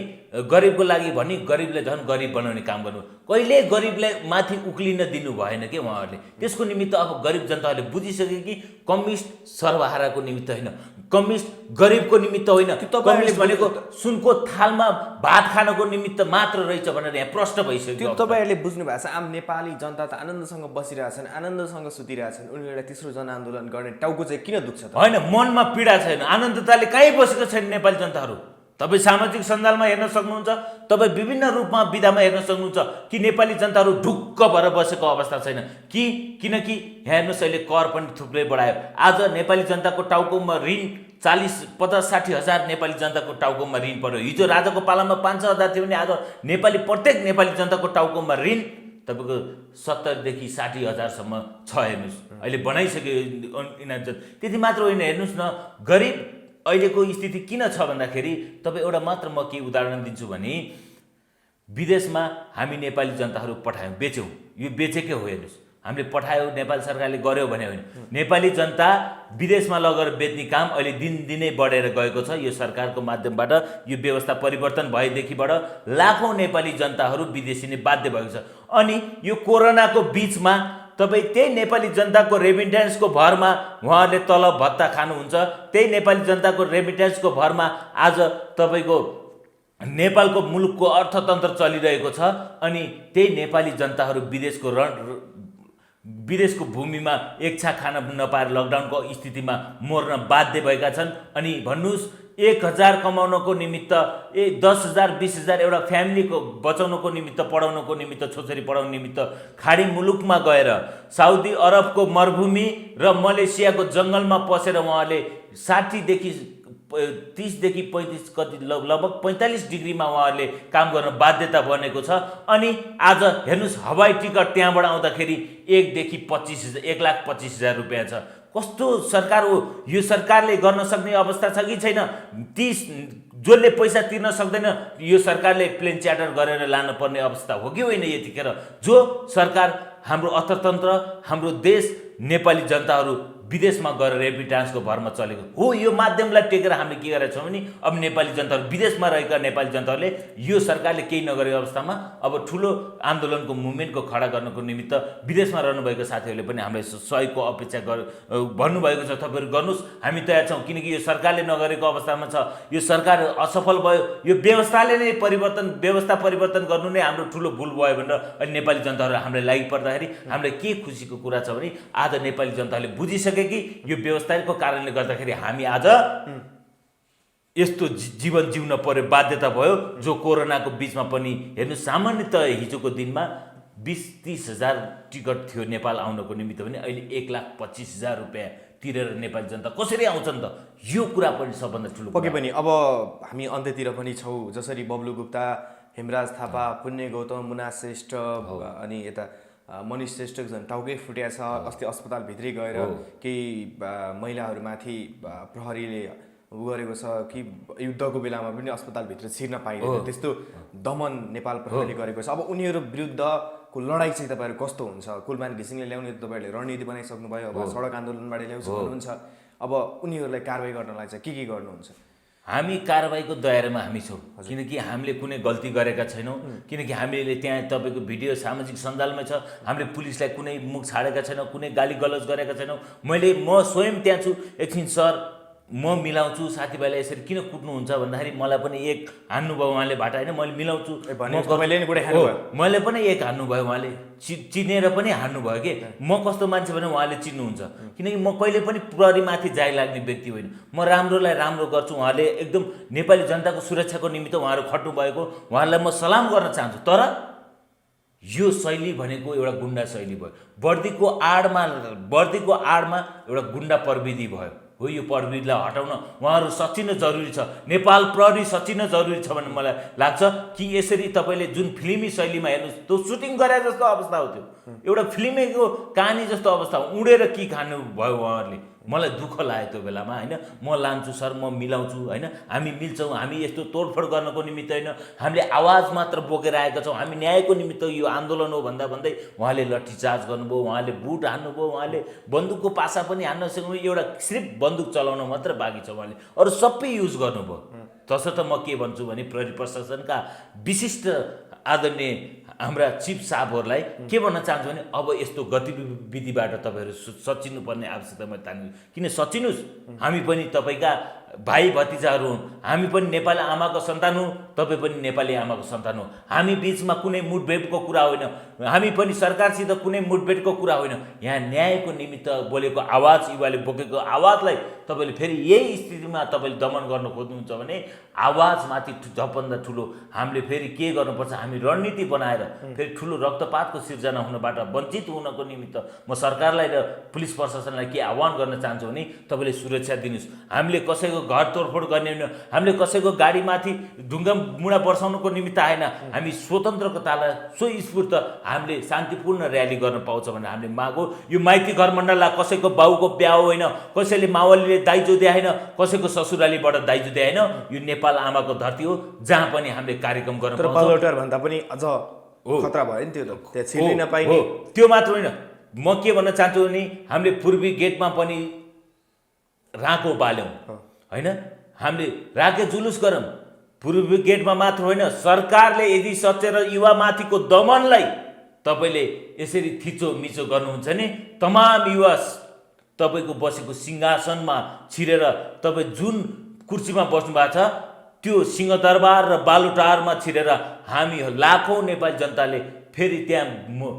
गरिबको लागि भने गरिबलाई झन् गरिब बनाउने काम गर्नु। कहिले गरिबलाई माथि उक्लिन दिनु भएन कि उहाँहरूले। त्यसको निमित्त अब गरिब जनताहरूले बुझिसके कि कम्युनिस्ट सर्वहाराको निमित्त होइन, कम्युनिस्ट गरिबको निमित्त होइन, कम्युनिस्ट भनेको सुनको थालमा भात खानको निमित्त मात्र रहेछ भनेर यहाँ प्रश्न भइसक्यो। त्यो तपाईँहरूले बुझ्नु भएको छ। आम नेपाली जनता त आनन्दसँग बसिरहेछन्, आनन्दसँग सुतिरहेछन्, उनीहरूलाई तेस्रो जनआन्दोलन गर्ने टाउको चाहिँ किन दुख्छ त? होइन, मनमा पीडा छैन, आनन्दताले कहीँ बसेको छैन नेपाली जनताहरू। तपाईँ सामाजिक सञ्जालमा हेर्न सक्नुहुन्छ, तपाईँ विभिन्न रूपमा विधामा हेर्न सक्नुहुन्छ कि नेपाली जनताहरू ढुक्क भएर बसेको अवस्था छैन। किनकि हेर्नुहोस्, अहिले कर पनि थुप्रै बढायो। आज नेपाली जनताको टाउकोमा ऋण 40-50-60 हजार नेपाली जनताको टाउकोमा ऋण पर्यो। हिजो राजाको पालामा 5-6 हजार थियो भने आज प्रत्येक नेपाली जनताको टाउकोमा ऋण तपाईँको 70 देखि 60 हजारसम्म छ। हेर्नुहोस्, अहिले बनाइसक्यो यिनीहरू। त्यति मात्र होइन, हेर्नुहोस् न, गरिब अहिलेको स्थिति किन छ भन्दाखेरि तपाईँ एउटा मात्र म के उदाहरण दिन्छु भने विदेशमा हामी नेपाली जनताहरू पठायौँ, बेच्यौँ। यो बेचेकै हो। हेर्नुहोस्, हामीले पठायौँ, नेपाली सरकारले गर्यो भने होइन। नेपाली जनता विदेशमा लगेर बेच्ने काम अहिले दिनदिनै बढेर गएको छ। यो सरकारको माध्यमबाट यो व्यवस्था परिवर्तन भएदेखिबाट लाखौँ नेपाली जनताहरू विदेशी नै बाध्य भएको छ। अनि यो कोरोनाको बिचमा तपाईँ त्यही नेपाली जनताको रेमिटेन्सको भरमा उहाँहरूले तलब भत्ता खानुहुन्छ। त्यही नेपाली जनताको रेमिटेन्सको भरमा आज तपाईँको नेपालको मुलुकको अर्थतन्त्र चलिरहेको छ। अनि त्यही नेपाली जनताहरू विदेशको भूमिमा एक छा खान नपाएर लकडाउनको स्थितिमा मर्न बाध्य भएका छन्। अनि भन्नुहोस्, 1000 कमाउनको निमित्त 10,000 20,000 एउटा फ्यामिलीको बचाउनको निमित्त, पढाउनको निमित्त, छोरी पढाउनको निमित्त खाडी मुलुकमा गएर साउदी अरबको मरुभूमि र मलेसियाको जङ्गलमा पसेर उहाँले 60 देखि 30 देखि 35 कति लगभग 45 डिग्रीमा उहाँहरूले काम गर्न बाध्यता बनेको छ। अनि आज हेर्नुहोस्, हवाई टिकट त्यहाँबाट आउँदाखेरि 1,25,000 रुपियाँ छ। कस्तो सरकार हो यो? सरकारले गर्न सक्ने अवस्था छ कि छैन? जसले पैसा तिर्न सक्दैन यो सरकारले प्लेन च्यार्टर गरेर लान पर्ने अवस्था हो कि होइन यतिखेर? जो सरकार हाम्रो अर्थतन्त्र, हाम्रो देश नेपाली जनताहरू विदेशमा गएर रेमिटेन्सको भरमा चलेको हो। यो माध्यमलाई टेकेर हामीले के गरेका छौँ भने अब नेपाली जनताहरू, विदेशमा रहेका नेपाली जनताहरूले यो सरकारले केही नगरेको अवस्थामा अब ठुलो आन्दोलनको मुभमेन्टको खडा गर्नको निमित्त विदेशमा रहनुभएको साथीहरूले पनि हामीलाई सहयोगको अपेक्षा भन्नुभएको छ। तपाईँहरू गर्नुहोस्, हामी तयार छौँ। किनकि यो सरकारले नगरेको अवस्थामा छ, यो सरकार असफल भयो, यो व्यवस्थाले नै व्यवस्था परिवर्तन गर्नु नै हाम्रो ठुलो भुल भयो भनेर अहिले नेपाली जनताहरू हामीलाई लागि पर्दाखेरि हामीलाई के खुसीको कुरा छ भने आज नेपाली जनताले बुझिसके कि यो व्यवस्थाको कारणले गर्दाखेरि हामी आज यस्तो जीवन जिउन पर्यो, बाध्यता भयो। जो कोरोनाको बिचमा पनि हेर्नु, सामान्यतः हिजोको दिनमा 20-30 हजार टिकट थियो नेपाल आउनको निमित्त भने अहिले 1,25,000 रुपियाँ तिरेर नेपाली जनता कसरी आउँछन् त? यो कुरा पनि सबभन्दा ठुलो। पक्कै पनि अब हामी अन्त्यतिर पनि छौँ। जसरी बब्लु गुप्ता, हेमराज थापा, पुण्य गौतम, मुना श्रेष्ठ अनि यता मनिष श्रेष्ठको झन् टाउकै फुटेको छ। अस्ति अस्पतालभित्रै गएर केही महिलाहरूमाथि प्रहरीले गरेको छ कि युद्धको बेलामा पनि अस्पतालभित्र छिर्न पाइँदैन, त्यस्तो दमन नेपाल प्रहरीले गरेको छ। अब उनीहरू विरुद्धको लडाइँ चाहिँ तपाईँहरू कस्तो हुन्छ? कुलमान घिसिङले ल्याउने तपाईँहरूले रणनीति बनाइसक्नुभयो, अब सडक आन्दोलनबाट ल्याउँछु भन्नुहुन्छ। अब उनीहरूलाई कारवाही गर्नलाई चाहिँ के गर्नुहुन्छ? हामी कारबाहीको दायरामा हामी छौँ। किनकि हामीले कुनै गल्ती गरेका छैनौँ। किनकि हामीले त्यहाँ तपाईँको भिडियो सामाजिक सञ्जालमा छ। हामीले पुलिसलाई कुनै मुख छाडेका छैनौँ, कुनै गाली गलौज गरेका छैनौँ। म स्वयं त्यहाँ छु। एकछिन सर म मिलाउँछु साथीभाइलाई यसरी किन कुट्नुहुन्छ भन्दाखेरि मलाई पनि एक हान्नुभयो उहाँले भाटा होइन मैले मिलाउँछु तपाईँले नि कुनै हान्नुभयो मैले पनि एक हान्नुभयो उहाँले चिनेर पनि हान्नुभयो कि म कस्तो मान्छे भने उहाँले चिन्नुहुन्छ किनकि म कहिले पनि प्रहरीमाथि जाइ लाग्ने व्यक्ति होइन म राम्रोलाई राम्रो गर्छु उहाँले एकदम नेपाली जनताको सुरक्षाको निमित्त उहाँहरू खट्नु भएको उहाँहरूलाई म सलाम गर्न चाहन्छु तर यो शैली भनेको एउटा गुन्डा शैली भयो वर्दीको आडमा एउटा गुन्डा प्रविधि भयो हो यो प्रविधिलाई हटाउन उहाँहरू सचिन जरुरी छ नेपाल प्रहरी सचिन जरुरी छ भन्ने मलाई लाग्छ कि यसरी तपाईँले जुन फिल्मी शैलीमा हेर्नुहोस् त्यो सुटिङ गरे जस्तो अवस्था हो त्यो एउटा फिल्मीको कहानी जस्तो अवस्था उडेर कि खानु भयो उहाँहरूले मलाई दुःख लाग्यो त्यो बेलामा होइन म लान्छु सर म मिलाउँछु होइन हामी मिल्छौँ हामी यस्तो तोडफोड गर्नको निमित्त होइन हामीले आवाज मात्र बोकेर आएका छौँ हामी न्यायको निमित्त यो आन्दोलन हो भन्दै उहाँले लट्ठीचार्ज गर्नुभयो उहाँले बुट हान्नुभयो उहाँले बन्दुकको पासा पनि हान्न सक्नुभयो एउटा सिर्फ बन्दुक चलाउन मात्र बाँकी छ उहाँले अरू सबै युज गर्नुभयो तसर्थ म के भन्छु भने प्रहरी प्रशासनका विशिष्ट आदरणीय हाम्रा चिफ साहबहरूलाई के भन्न चाहन्छु भने अब यस्तो गतिविधिबाट तपाईँहरू सचिनुपर्ने आवश्यकता मैले ठान्छु किन सचिनुहोस् हामी पनि तपाईँका भाइ भतिजाहरू हुन् हामी पनि नेपाली आमाको सन्तान हौँ तपाईँ पनि नेपाली आमाको सन्तान हो हामी बिचमा कुनै मुठभेडको कुरा होइन हामी पनि सरकारसित कुनै मुठभेडको कुरा होइन यहाँ न्यायको निमित्त बोलेको आवाज युवाले बोकेको आवाजलाई तपाईँले फेरि यही स्थितिमा तपाईँले दमन गर्न खोज्नुहुन्छ भने आवाजमाथि सबभन्दा ठुलो हामीले फेरि के गर्नुपर्छ हामी रणनीति बनाएर फेरि ठुलो रक्तपातको सिर्जना हुनबाट वञ्चित हुनको निमित्त म सरकारलाई र पुलिस प्रशासनलाई के आह्वान गर्न चाहन्छु भने तपाईँले सुरक्षा दिनुहोस् हामीले कसैको घर तोडफोड गर्ने होइन हामीले कसैको गाडीमाथि ढुङ्गा मुढा वर्षाउनुको निमित्त आएन हामी स्वतन्त्रको ताला स्वस्फूर्त हामीले शान्तिपूर्ण र्याली गर्न पाउँछ भनेर हामीले मागो यो माइती घर मण्डललाई कसैको बाउको बिहा होइन कसैले मावलीले दाइजो दिएन कसैको ससुरालीबाट दाइजो दिएन यो नेपाल आमाको धरती हो जहाँ पनि हामीले कार्यक्रम गर्न तर बलौटार भन्दा पनि अझ खतरा भयो नि त्यो त त्यहाँ छिर्नै नपाइने त्यो मात्र होइन म के भन्न चाहन्छु भने हामीले पूर्वी गेटमा पनि राको बाल्यौँ होइन हामीले राके जुलुस गरौँ पूर्वी गेटमा मात्र होइन सरकारले यदि सचेर युवामाथिको दमनलाई तपाईँले यसरी थिचोमिचो गर्नुहुन्छ भने तमाम युवा तपाईँको बसेको सिंहासनमा छिरेर तपाईँ जुन कुर्सीमा बस्नु भएको छ त्यो सिंहदरबार र बालुटारमा छिरेर हामी लाखौँ नेपाली जनताले फेरि त्यहाँ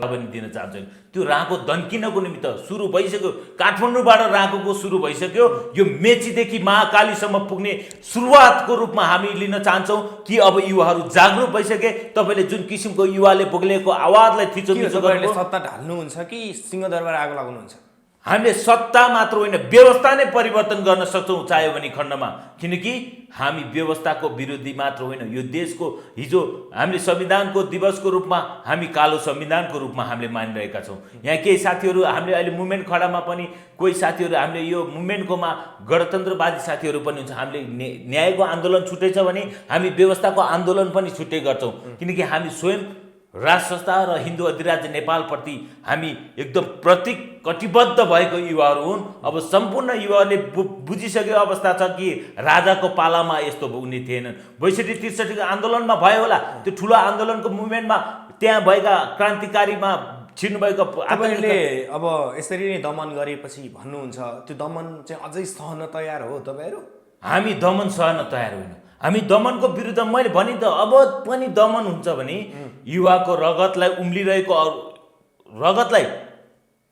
पनि दिन चाहन्छु त्यो राको दन्किनको निमित्त सुरु भइसक्यो काठमाडौँबाट राकोको सुरु भइसक्यो यो मेचीदेखि महाकालीसम्म पुग्ने सुरुवातको रूपमा हामी लिन चाहन्छौँ कि अब युवाहरू जागरुक भइसके तपाईँले जुन किसिमको युवाले बोक्लेको आवाजलाई थिचोमिचो गर्ने सत्ता ढाल्नुहुन्छ कि सिंहदरबार आगो लगाउनुहुन्छ हामीले सत्ता मात्र होइन व्यवस्था नै परिवर्तन गर्न सक्छौँ चाह्यो भने खण्डमा किनकि हामी व्यवस्थाको विरोधी मात्र होइन यो देशको हिजो हामीले संविधानको दिवसको रूपमा हामी कालो संविधानको रूपमा हामीले मानिरहेका छौँ यहाँ केही साथीहरू हामीले अहिले मुभमेन्ट खडामा पनि कोही साथीहरू हामीले यो मुभमेन्टकोमा गणतन्त्रवादी साथीहरू पनि हुन्छ हामीले न्यायको आन्दोलन छुट्टै छ भने हामी व्यवस्थाको आन्दोलन पनि छुट्टै गर्छौँ किनकि हामी स्वयं राष्ट्र संस्था र हिन्दू अधिराज्य नेपालप्रति हामी एकदम प्रति कटिबद्ध भएको युवाहरू हुन् अब सम्पूर्ण युवाहरूले बुझिसकेको अवस्था छ कि राजाको पालामा यस्तो हुने थिएनन् ६२-६३ आन्दोलनमा भयो होला त्यो ठुलो आन्दोलनको मुभमेन्टमा त्यहाँ भएका क्रान्तिकारीमा छिर्नुभएको तपाईँले अब यसरी नै दमन गरेपछि भन्नुहुन्छ त्यो दमन चाहिँ अझै सहन तयार हो तपाईँहरू हामी दमन सहन तयार होइन हामी दमनको विरुद्ध मैले भने त अब पनि दमन हुन्छ भने युवाको रगतलाई उम्लिरहेको रगतलाई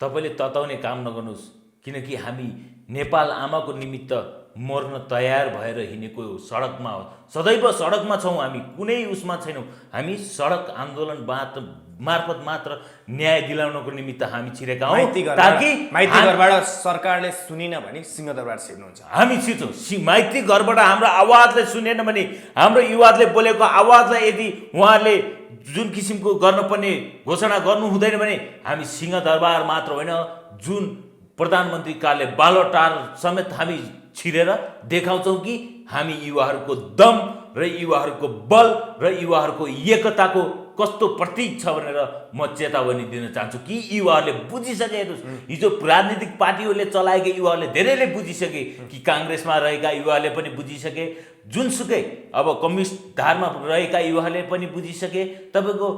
तपाईँले तताउने काम नगर्नुहोस् किनकि हामी नेपाल आमाको निमित्त मर्न तयार भएर हिँडेको सडकमा हो सदैव सडकमा छौँ हामी कुनै उसमा छैनौँ हामी सडक आन्दोलन मार्फत मात्र न्याय दिलाउनको निमित्त हामी छिरेका हौँ ताकि माइती घरबाट सरकारले सुनेन भने सिंहदरबार छिर्नुहुन्छ हामी छिर्छौँ माइती घरबाट हाम्रो आवाजलाई सुनेन भने हाम्रो युवाले बोलेको आवाजलाई यदि उहाँहरूले जुन किसिमको गर्नुपर्ने घोषणा गर्नु हुँदैन भने हामी सिंहदरबार मात्र होइन जुन प्रधानमन्त्री कार्यालय बालुटार समेत हामी छिरेर देखाउँछौँ कि हामी युवाहरूको दम र युवाहरूको बल र युवाहरूको एकताको कस्तो प्रतीक छ भनेर म चेतावनी दिन चाहन्छु कि युवाहरूले बुझिसके हेर्नुहोस् हिजो राजनीतिक पार्टीहरूले चलाएका युवाहरूले धेरैले बुझिसके कि काङ्ग्रेसमा रहेका युवाहरूले पनि बुझिसके जुनसुकै अब कम्युनिस्ट धारमा रहेका युवाहरूले पनि बुझिसके तपाईँको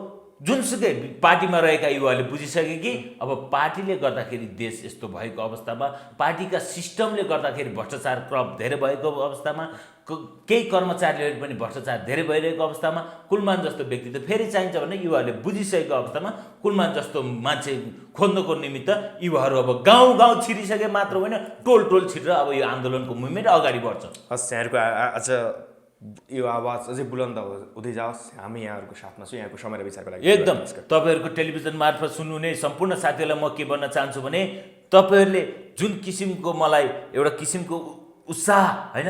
जुनसुकै पार्टीमा रहेका युवाहरूले बुझिसके कि अब पार्टीले गर्दाखेरि देश यस्तो भएको अवस्थामा, पार्टीका सिस्टमले गर्दाखेरि भ्रष्टाचार क्रम धेरै भएको अवस्थामा, केही कर्मचारीहरू पनि भ्रष्टाचार धेरै भइरहेको अवस्थामा कुलमान जस्तो व्यक्ति त फेरि चाहिन्छ भने युवाहरूले बुझिसकेको अवस्थामा कुलमान जस्तो मान्छे खोज्नको निमित्त युवाहरू अब गाउँ गाउँ छिरिसके मात्र होइन, टोल टोल छिरेर अब यो आन्दोलनको मुभमेन्ट अगाडि बढ्छ। हस्, यहाँहरूको आज यो आवाज अझै बुलन्द हुँदै जाओस्। हामी यहाँहरूको साथमा छु, यहाँको समय र विचारको लागि एकदम। तपाईँहरूको टेलिभिजन मार्फत सुन्नुहुने सम्पूर्ण साथीहरूलाई म के भन्न चाहन्छु भने तपाईँहरूले जुन किसिमको मलाई एउटा किसिमको उत्साह होइन,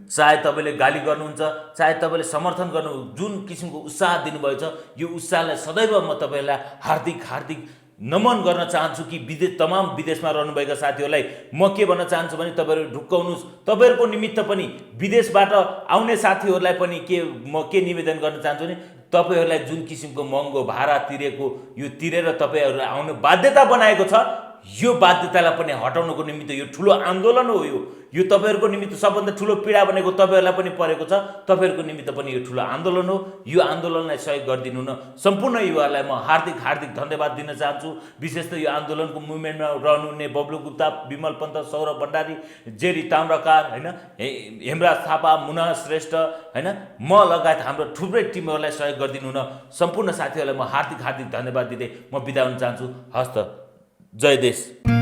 चाहे तपाईँले गाली गर्नुहुन्छ चाहे तपाईँले समर्थन गर्नु, जुन किसिमको उत्साह दिनुभएको छ यो उत्साहलाई सदैव म तपाईँलाई हार्दिक हार्दिक नमन गर्न चाहन्छु कि तमाम विदेशमा रहनुभएका साथीहरूलाई म के भन्न चाहन्छु भने तपाईँहरू ढुक्काउनुहोस्। तपाईँहरूको निमित्त पनि विदेशबाट आउने साथीहरूलाई पनि म के निवेदन गर्न चाहन्छु भने तपाईँहरूलाई जुन किसिमको महँगो भाडा तिरेर तपाईँहरूलाई आउनु बाध्यता बनाएको छ, यो बाध्यतालाई पनि हटाउनको निमित्त यो ठुलो आन्दोलन हो। यो तपाईँहरूको निमित्त सबभन्दा ठुलो पीडा भनेको तपाईँहरूलाई पनि परेको छ, तपाईँहरूको निमित्त पनि यो ठुलो आन्दोलन हो। यो आन्दोलनलाई सहयोग गरिदिनु न सम्पूर्ण युवाहरूलाई म हार्दिक हार्दिक धन्यवाद दिन चाहन्छु। विशेष त यो आन्दोलनको मुभमेन्टमा रहनुहुने बब्लु गुप्ता, विमल पन्त, सौरभ भण्डारी, जेरी ताम्रकार होइन, हेमराज थापा, मुना श्रेष्ठ होइन, म लगायत हाम्रो थुप्रै टिमहरूलाई सहयोग गरिदिनु न सम्पूर्ण साथीहरूलाई म हार्दिक हार्दिक धन्यवाद दिँदै म बिदा हुन चाहन्छु। हस्त, जय देश।